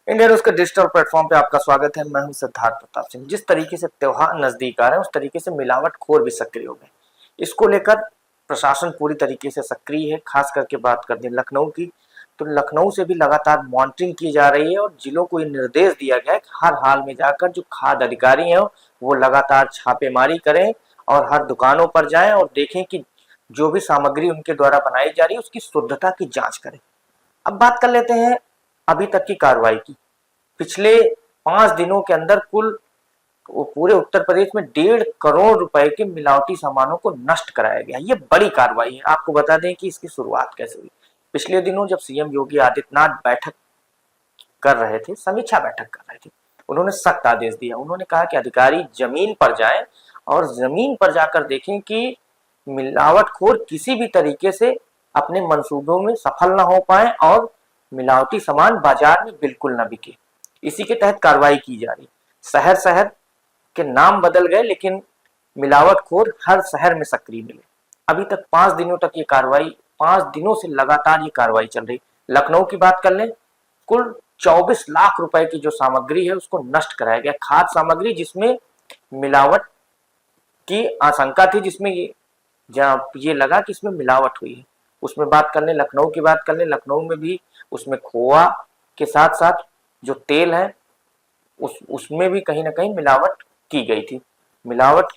India news के digital platform पे आपका स्वागत है। मैं हूं सिद्धार्थ प्रताप सिंह। जिस तरीके से त्योहार नजदीक आ रहे हैं उस तरीके से मिलावटखोर भी सक्रिय हो गए। इसको लेकर प्रशासन पूरी तरीके से सक्रिय है। खास करके बात कर दें लखनऊ की, तो लखनऊ से भी लगातार मॉनिटरिंग की जा रही है और जिलों को ये निर्देश दिया गया है कि हर हाल में जाकर जो खाद्य अधिकारी हैं वो लगातार छापेमारी करें और हर दुकानों पर जाएं और देखें कि जो भी सामग्री उनके द्वारा बनाई जा रही है उसकी शुद्धता की जांच करें। अब बात कर लेते हैं अभी तक की कार्रवाई की। पिछले 5 दिनों के अंदर कुल पूरे उत्तर प्रदेश में 1.5 करोड़ रुपए के मिलावटी सामानों को नष्ट कराया गया। ये बड़ी कार्रवाई है। आपको बता दें कि इसकी शुरुआत कैसे हुई। पिछले दिनों जब सीएम योगी आदित्यनाथ बैठक कर रहे थे, समीक्षा बैठक कर रहे थे, उन्होंने सख्त आदेश दिया। उन्होंने कहा कि अधिकारी जमीन पर जाएं और जमीन पर जाकर देखें कि मिलावटखोर किसी भी तरीके से अपने मंसूबों में सफल ना हो पाए और मिलावटी सामान बाजार में बिल्कुल ना बिके। इसी के तहत कार्रवाई की जा रही। शहर शहर के नाम बदल गए लेकिन मिलावटखोर हर शहर में सक्रिय मिले। अभी तक 5 दिनों तक ये कार्रवाई, 5 दिनों से लगातार ये कार्रवाई चल रही। लखनऊ की बात कर लें, कुल 24 लाख रुपए की जो सामग्री है उसको नष्ट कराया गया। खाद्य सामग्री जिसमें मिलावट की आशंका थी, जिसमें ये लगा कि इसमें मिलावट हुई है, उसमें बात कर लें। लखनऊ की बात कर लें, लखनऊ में भी उसमें खोआ के साथ साथ जो तेल है उसमें भी कहीं ना कहीं मिलावट की गई थी। मिलावट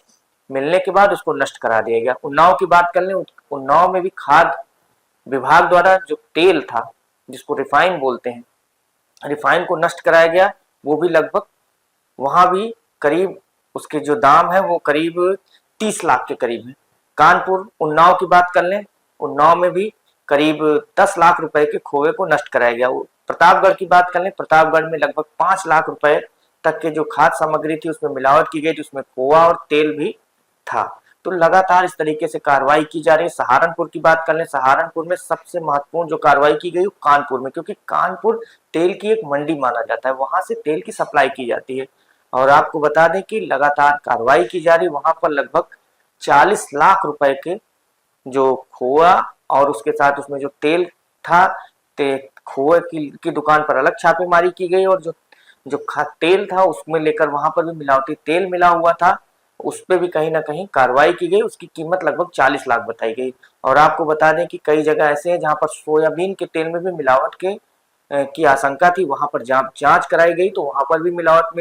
मिलने के बाद उसको नष्ट करा दिया गया। उन्नाव की बात कर लें, उन्नाव में भी खाद्य विभाग द्वारा जो तेल था, जिसको रिफाइन बोलते हैं, रिफाइन को नष्ट कराया गया। वो भी लगभग, वहां भी करीब उसके जो दाम है वो करीब 30 लाख के करीब है। कानपुर उन्नाव की बात कर लें, उन्नाव में भी करीब 10 लाख रुपए के खोए को नष्ट कराया गया। प्रतापगढ़ की बात कर लें, प्रतापगढ़ में लगभग 5 लाख रुपए तक के जो खाद्य सामग्री थी उसमें मिलावट की गई थी, उसमें खोआ और तेल भी था। तो लगातार इस तरीके से कार्रवाई की जा रही है। सहारनपुर की बात कर लें, सहारनपुर में सबसे महत्वपूर्ण जो कार्रवाई की गई वो कानपुर में, क्योंकि कानपुर तेल की एक मंडी माना जाता है, वहां से तेल की सप्लाई की जाती है। और आपको बता दें कि लगातार कार्रवाई की जा रही है। वहां पर लगभग 40 लाख रुपए के जो खोआ और उसके साथ उसमें जो तेल था, खोए की दुकान पर अलग छापेमारी की गई और जो जो तेल था उसमें लेकर वहां पर भी मिलावटी तेल मिला हुआ था, उस पर भी कहीं ना कहीं कार्रवाई की गई। उसकी कीमत लगभग 40 लाख बताई गई। और आपको बता दें कि कई जगह ऐसे हैं जहां पर सोयाबीन के तेल में भी मिलावट की आशंका थी, वहां पर जांच कराई गई तो वहां पर भी मिलावट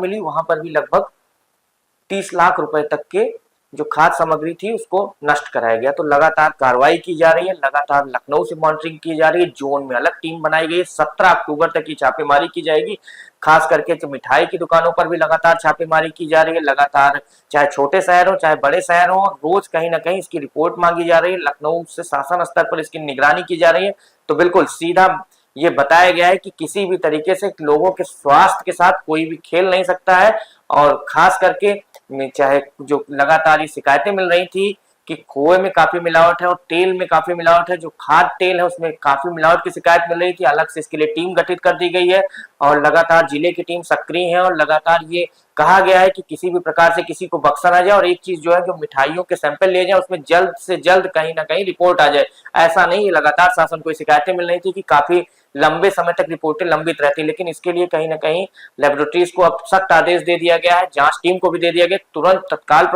मिली। वहां पर भी लगभग 30 लाख रुपए तक के जो खाद्य सामग्री थी उसको नष्ट कराया गया। तो लगातार कार्रवाई की जा रही है। लगातार लखनऊ से मॉनिटरिंग की जा रही है। जोन में अलग टीम बनाई गई है। 17 अक्टूबर तक की छापेमारी की जाएगी। खास करके जो मिठाई की दुकानों पर भी लगातार छापेमारी की जा रही है। लगातार चाहे छोटे शहर हो चाहे बड़े शहर हो, रोज कहीं ना कहीं इसकी रिपोर्ट मांगी जा रही है। लखनऊ से शासन स्तर पर इसकी निगरानी की जा रही है। तो बिल्कुल सीधा ये बताया गया है कि किसी भी तरीके से लोगों के स्वास्थ्य के साथ कोई भी खेल नहीं सकता है। और खास करके चाहे जो लगातार ये शिकायतें मिल रही थी कि खोए में काफी मिलावट है और तेल में काफी मिलावट है, जो खाद्य तेल है उसमें काफी मिलावट की शिकायत मिल रही थी, अलग से इसके लिए टीम गठित कर दी गई है और लगातार जिले की टीम सक्रिय है। और लगातार ये कहा गया है कि किसी भी प्रकार से किसी को बख्शा ना जाए और एक चीज जो है जो मिठाइयों के सैंपल लिए जाए उसमें जल्द से जल्द कहीं ना कहीं रिपोर्ट आ जाए। ऐसा नहीं, लगातार शासन को शिकायतें मिल रही थी कि काफी लंबे समय तक रिपोर्टें लंबित रहती, लेकिन इसके लिए कहीं ना कहीं लेबोरेटरीज को अब सख्त आदेश दे दिया गया है, जांच टीम को भी दे दिया गया, तुरंत तत्काल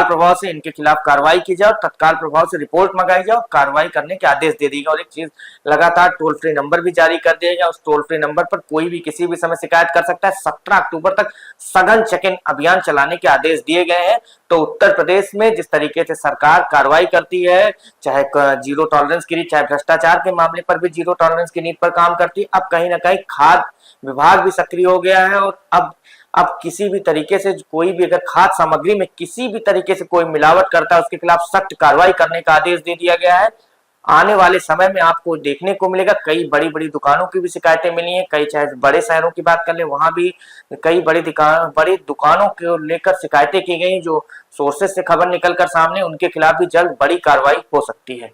प्रभाव से इनके खिलाफ कार्रवाई की जाए और तत्काल प्रभाव से रिपोर्ट मंगाई जाए और कार्रवाई करने के आदेश दे दी गए। और एक चीज, लगातार टोल फ्री नंबर भी जारी कर दिया गया। उस टोल फ्री नंबर पर कोई भी किसी भी समय शिकायत कर सकता है। 17 अक्टूबर तक सघन चेक इन अभियान चलाने के आदेश दिए गए हैं। तो उत्तर प्रदेश में जिस तरीके से सरकार कार्रवाई करती है, चाहे जीरो टॉलरेंस की नीति, चाहे भ्रष्टाचार के मामले पर भी जीरो टॉलरेंस की नीति पर काम करती है, अब कहीं ना कहीं खाद्य विभाग भी सक्रिय हो गया है। और अब किसी भी तरीके से कोई भी अगर खाद्य सामग्री में किसी भी तरीके से कोई मिलावट करता है उसके खिलाफ सख्त कार्रवाई करने का आदेश दे दिया गया है। आने वाले समय में आपको देखने को मिलेगा, कई बड़ी बड़ी दुकानों की भी शिकायतें मिली हैं। कई, चाहे बड़े शहरों की बात कर ले, वहां भी कई बड़ी दुकानों को लेकर शिकायतें की गई, जो सोर्सेस से खबर निकलकर सामने, उनके खिलाफ भी जल्द बड़ी कार्रवाई हो सकती है।